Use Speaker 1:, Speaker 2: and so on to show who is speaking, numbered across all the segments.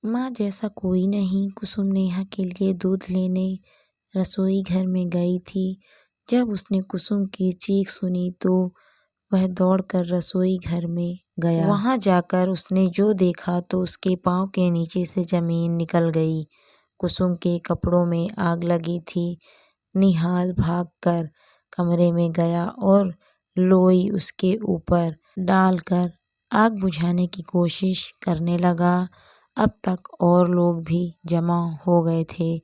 Speaker 1: माँ जैसा कोई नहीं। कुसुम नेहा के लिए दूध लेने रसोई घर में गई थी। जब उसने कुसुम की चीख सुनी तो वह दौड़कर रसोई घर में गया। वहां जाकर उसने जो देखा तो उसके पांव के नीचे से जमीन निकल गई। कुसुम के कपड़ों में आग लगी थी। निहाल भागकर कमरे में गया और लोई उसके ऊपर डालकर आग बुझाने की कोशिश करने लगा। अब तक और लोग भी जमा हो गए थे।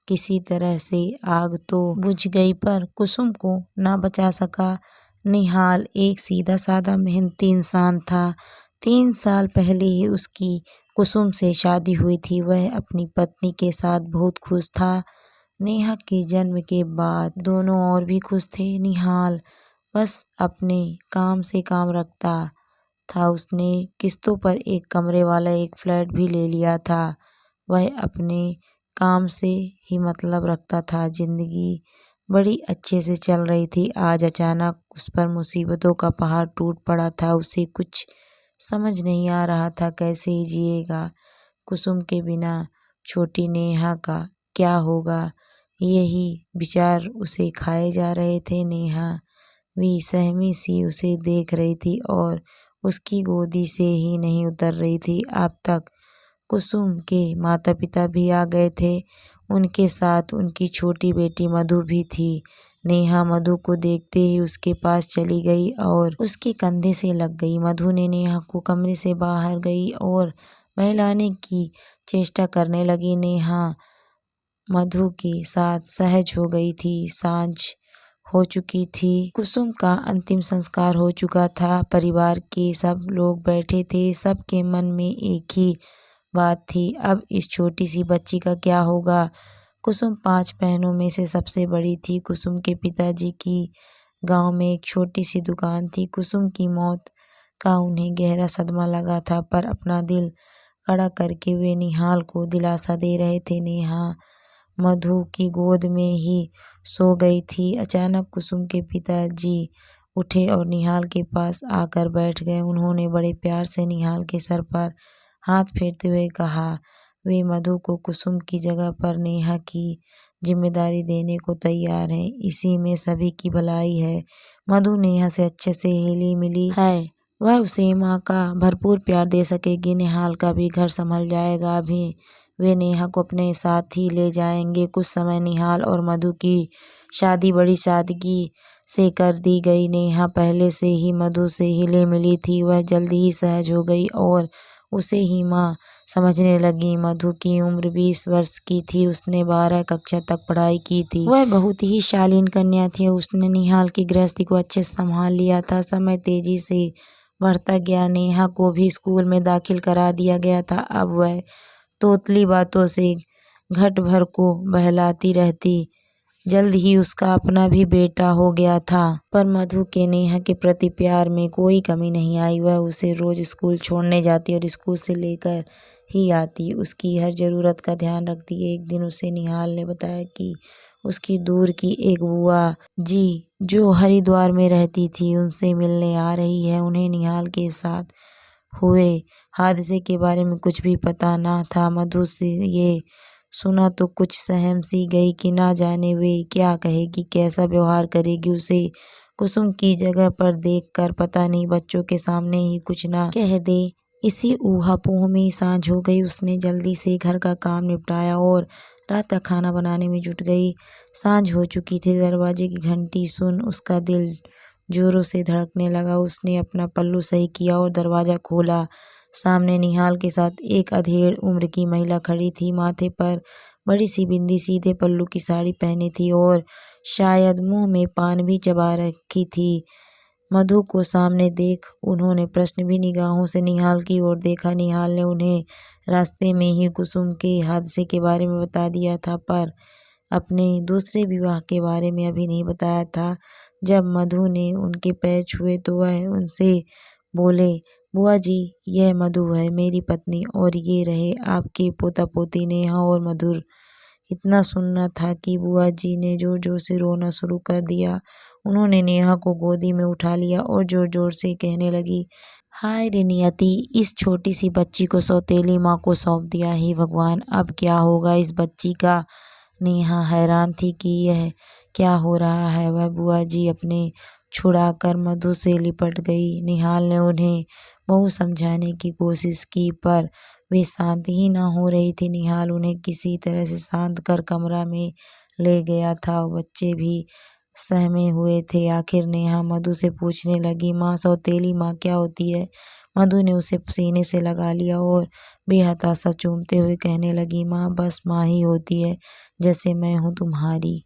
Speaker 1: किसी तरह से आग तो बुझ गई पर कुसुम को ना बचा सका। निहाल एक सीधा साधा मेहनती इंसान था। 3 साल पहले ही उसकी कुसुम से शादी हुई थी। वह अपनी पत्नी के साथ बहुत खुश था। नेहा के जन्म के बाद दोनों और भी खुश थे। निहाल बस अपने काम से काम रखता था। उसने किस्तों पर एक कमरे वाला एक फ्लैट भी ले लिया था। वह अपने काम से ही मतलब रखता था। जिंदगी बड़ी अच्छे से चल रही थी। आज अचानक उस पर मुसीबतों का पहाड़ टूट पड़ा था। उसे कुछ समझ नहीं आ रहा था कैसे जिएगा। कुसुम के बिना छोटी नेहा का क्या होगा, यही विचार उसे खाए जा रहे थे। नेहा भी सहमी सी उसे देख रही थी और उसकी गोदी से ही नहीं उतर रही थी। अब तक कुसुम के माता पिता भी आ गए थे। उनके साथ उनकी छोटी बेटी मधु भी थी। नेहा मधु को देखते ही उसके पास चली गई और उसके कंधे से लग गई। मधु ने नेहा को कमरे से बाहर गई और बहलाने की चेष्टा करने लगी। नेहा मधु के साथ सहज हो गई थी। सांझ हो चुकी थी। कुसुम का अंतिम संस्कार हो चुका था। परिवार के सब लोग बैठे थे। सबके मन में एक ही बात थी, अब इस छोटी सी बच्ची का क्या होगा। कुसुम 5 बहनों में से सबसे बड़ी थी। कुसुम के पिताजी की गांव में एक छोटी सी दुकान थी। कुसुम की मौत का उन्हें गहरा सदमा लगा था, पर अपना दिल कड़ा करके वे निहाल को दिलासा दे रहे थे। नेहा मधु की गोद में ही सो गई थी। अचानक कुसुम के पिताजी उठे और निहाल के पास आकर बैठ गए। उन्होंने बड़े प्यार से निहाल के सर पर हाथ फेरते हुए कहा, वे मधु को कुसुम की जगह पर नेहा की जिम्मेदारी देने को तैयार हैं। इसी में सभी की भलाई है। मधु नेहा से अच्छे से हिली मिली है। वह उसे माँ का भरपूर प्यार दे सकेगी। निहाल का भी घर संभल जाएगा। अभी वे नेहा को अपने साथ ही ले जाएंगे। कुछ समय निहाल और मधु की शादी बड़ी सादगी से कर दी गई। नेहा पहले से ही मधु से हिले मिली थी। वह जल्दी ही सहज हो गई और उसे ही माँ समझने लगी। मधु की उम्र 20 वर्ष की थी। उसने 12 कक्षा तक पढ़ाई की थी। वह बहुत ही शालीन कन्या थी। उसने निहाल की गृहस्थी को अच्छे से संभाल लिया था। समय तेजी से बढ़ता गया। नेहा को भी स्कूल में दाखिल करा दिया गया था। अब वह तोतली बातों से घट भर को बहलाती रहती। जल्द ही उसका अपना भी बेटा हो गया था। पर मधु के नेहा के प्रति प्यार में कोई कमी नहीं आई। वह उसे रोज स्कूल छोड़ने जाती और स्कूल से लेकर ही आती। उसकी हर जरूरत का ध्यान रखती। एक दिन उसे निहाल ने बताया कि उसकी दूर की एक बुआ जी जो हरिद्वार में रहती थी उनसे मिलने आ रही है। उन्हें निहाल के साथ हुए हादसे के बारे में कुछ भी पता न था। मधु से ये सुना तो कुछ सहम सी गई कि ना जाने वे क्या कहेगी, कैसा व्यवहार करेगी। उसे कुसुम की जगह पर देखकर पता नहीं बच्चों के सामने ही कुछ ना कह दे। इसी ऊहापोह में सांझ हो गई। उसने जल्दी से घर का काम निपटाया और रात का खाना बनाने में जुट गई। सांझ हो चुकी थी। दरवाजे की घंटी सुन उसका दिल जोरों से धड़कने लगा। उसने अपना पल्लू सही किया और दरवाजा खोला। सामने निहाल के साथ एक अधेड़ उम्र की महिला खड़ी थी। माथे पर बड़ी सी बिंदी, सीधे पल्लू की साड़ी पहनी थी और शायद मुंह में पान भी चबा रखी थी। मधु को सामने देख उन्होंने प्रश्न भी निगाहों से निहाल की ओर देखा। निहाल ने उन्हें रास्ते में ही कुसुम के हादसे के बारे में बता दिया था, पर अपने दूसरे विवाह के बारे में अभी नहीं बताया था। जब मधु ने उनके पैर छुए तो वह उनसे बोले, बुआ जी, यह मधु है मेरी पत्नी और ये रहे आपके पोता पोती नेहा और मधुर। इतना सुनना था कि बुआ जी ने जोर जोर से रोना शुरू कर दिया। उन्होंने नेहा को गोदी में उठा लिया और जोर जोर से कहने लगी, हाय रे नियति, इस छोटी सी बच्ची को सौतेली माँ को सौंप दिया। हे भगवान, अब क्या होगा इस बच्ची का। नेहा हैरान थी कि यह क्या हो रहा है। वह बुआ जी अपने छुड़ाकर मधु से लिपट गई। निहाल ने उन्हें बहुत समझाने की कोशिश की पर वे शांत ही न हो रही थी। निहाल उन्हें किसी तरह से शांत कर कमरा में ले गया था। बच्चे भी सहमे हुए थे। आखिर नेहा मधु से पूछने लगी, माँ, सौतेली माँ क्या होती है। मधु ने उसे सीने से लगा लिया और बेहताशा चूमते हुए कहने लगी, माँ बस माँ ही होती है, जैसे मैं हूँ तुम्हारी।